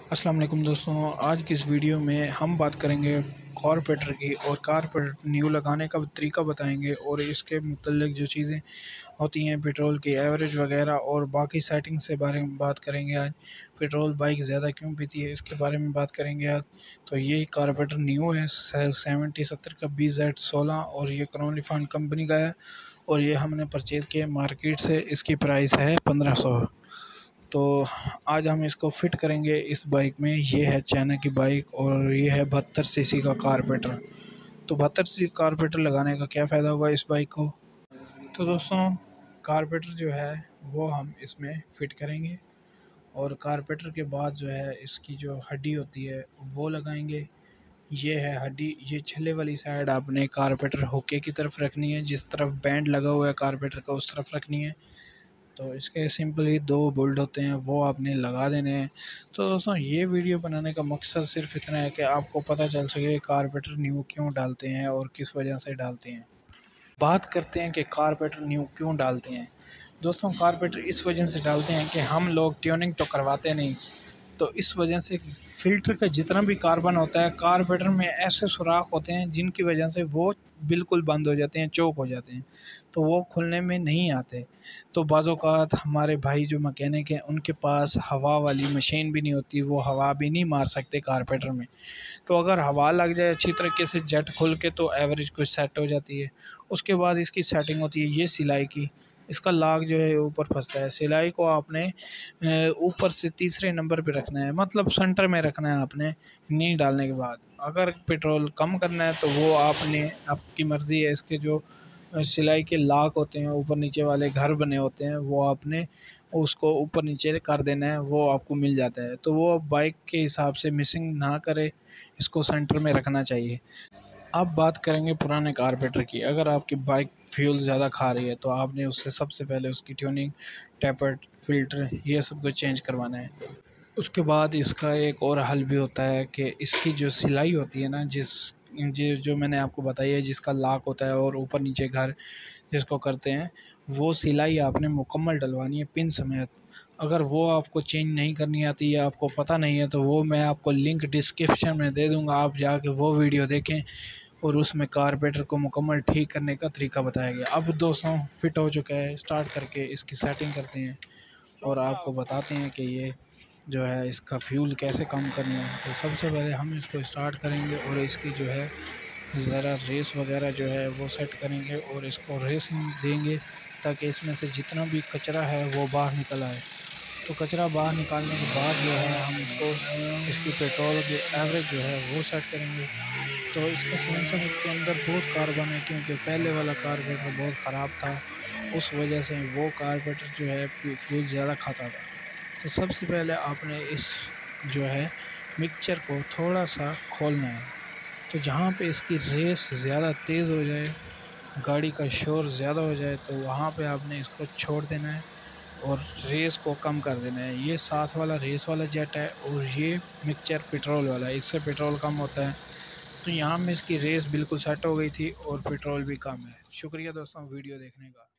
अस्सलाम वालेकुम दोस्तों, आज की इस वीडियो में हम बात करेंगे कारपेटर की और कारपेटर न्यू लगाने का तरीका बताएंगे और इसके मुतल्लिक जो चीज़ें होती हैं पेट्रोल की एवरेज वगैरह और बाकी सेटिंग से बारे में बात करेंगे। आज पेट्रोल बाइक ज़्यादा क्यों पीती है इसके बारे में बात करेंगे आज। तो ये कारपेटर न्यू है 7070 का BZ16 और ये क्रॉनलीफान कंपनी का है और ये हमने परचेज़ किया मार्केट से। इसकी प्राइस है 1500। तो आज हम इसको फ़िट करेंगे इस बाइक में। ये है चाइना की बाइक और ये है 72 सीसी का कारपेटर। तो 72 सीसी कारपेटर लगाने का क्या फ़ायदा होगा इस बाइक को। तो दोस्तों, कारपेटर जो है वो हम इसमें फ़िट करेंगे और कारपेटर के बाद जो है इसकी जो हड्डी होती है वो लगाएंगे। ये है हड्डी, ये छल्ले वाली साइड आपने कारपेटर होके की तरफ रखनी है, जिस तरफ बैंड लगा हुआ है कारपेटर का उस तरफ रखनी है। तो इसके सिंपली 2 बोल्ट होते हैं वो आपने लगा देने हैं। तो दोस्तों, ये वीडियो बनाने का मकसद सिर्फ इतना है कि आपको पता चल सके कारपेटर न्यू क्यों डालते हैं और किस वजह से डालते हैं। बात करते हैं कि कारपेटर न्यू क्यों डालते हैं। दोस्तों, कारपेटर इस वजह से डालते हैं कि हम लोग ट्यूनिंग तो करवाते नहीं, तो इस वजह से फ़िल्टर का जितना भी कार्बन होता है कारपेटर में ऐसे सुराख होते हैं जिनकी वजह से वो बिल्कुल बंद हो जाते हैं, चोक हो जाते हैं, तो वो खुलने में नहीं आते। तो बाज़ औक़ात हमारे भाई जो मैकेनिक हैं उनके पास हवा वाली मशीन भी नहीं होती, वो हवा भी नहीं मार सकते कारपेटर में। तो अगर हवा लग जाए अच्छी तरीके से जेट खुल के तो एवरेज कुछ सेट हो जाती है। उसके बाद इसकी सेटिंग होती है ये सिलाई की। इसका लाग जो है ऊपर फंसता है। सिलाई को आपने ऊपर से तीसरे नंबर पे रखना है, मतलब सेंटर में रखना है आपने नी डालने के बाद। अगर पेट्रोल कम करना है तो वो आपने, आपकी मर्ज़ी है। इसके जो सिलाई के लाक होते हैं, ऊपर नीचे वाले घर बने होते हैं, वो आपने उसको ऊपर नीचे कर देना है, वो आपको मिल जाता है। तो वो बाइक के हिसाब से मिसिंग ना करे, इसको सेंटर में रखना चाहिए। अब बात करेंगे पुराने कारपेटर की। अगर आपकी बाइक फ्यूल ज़्यादा खा रही है तो आपने उससे सबसे पहले उसकी ट्यूनिंग, टेपर्ड, फ़िल्टर ये सब कुछ चेंज करवाना है। उसके बाद इसका एक और हल भी होता है कि इसकी जो सिलाई होती है ना, ये जो मैंने आपको बताई है, जिसका लॉक होता है और ऊपर नीचे घर जिसको करते हैं, वो सिलाई आपने मुकम्मल डलवानी है पिन समेत। अगर वो आपको चेंज नहीं करनी आती या आपको पता नहीं है तो वो मैं आपको लिंक डिस्क्रिप्शन में दे दूँगा, आप जाके वो वीडियो देखें और उसमें कारपेटर को मुकम्मल ठीक करने का तरीका बताया गया। अब दोस्तों, फिट हो चुका है, स्टार्ट करके इसकी सेटिंग करते हैं और आपको बताते हैं कि ये जो है इसका फ्यूल कैसे कम करना है। तो सबसे पहले हम इसको स्टार्ट करेंगे और इसकी जो है ज़रा रेस वगैरह जो है वो सेट करेंगे और इसको रेसिंग देंगे ताकि इसमें से जितना भी कचरा है वो बाहर निकल आए। तो कचरा बाहर निकालने के बाद जो है हम इसको, इसकी पेट्रोल की एवरेज जो है वो सेट करेंगे। तो इसका सिलेंसर के अंदर बहुत कार्बन है क्योंकि पहले वाला कारपेटर बहुत ख़राब था, उस वजह से वो कारपेटर जो है फ्यूल ज़्यादा खाता था। तो सबसे पहले आपने इस जो है मिक्सचर को थोड़ा सा खोलना है। तो जहाँ पे इसकी रेस ज़्यादा तेज़ हो जाए, गाड़ी का शोर ज़्यादा हो जाए, तो वहाँ पे आपने इसको छोड़ देना है और रेस को कम कर देना है। ये साथ वाला रेस वाला जेट है और ये मिक्सचर पेट्रोल वाला है, इससे पेट्रोल कम होता है। तो यहाँ में इसकी रेस बिल्कुल सेट हो गई थी और पेट्रोल भी कम है। शुक्रिया दोस्तों वीडियो देखने का।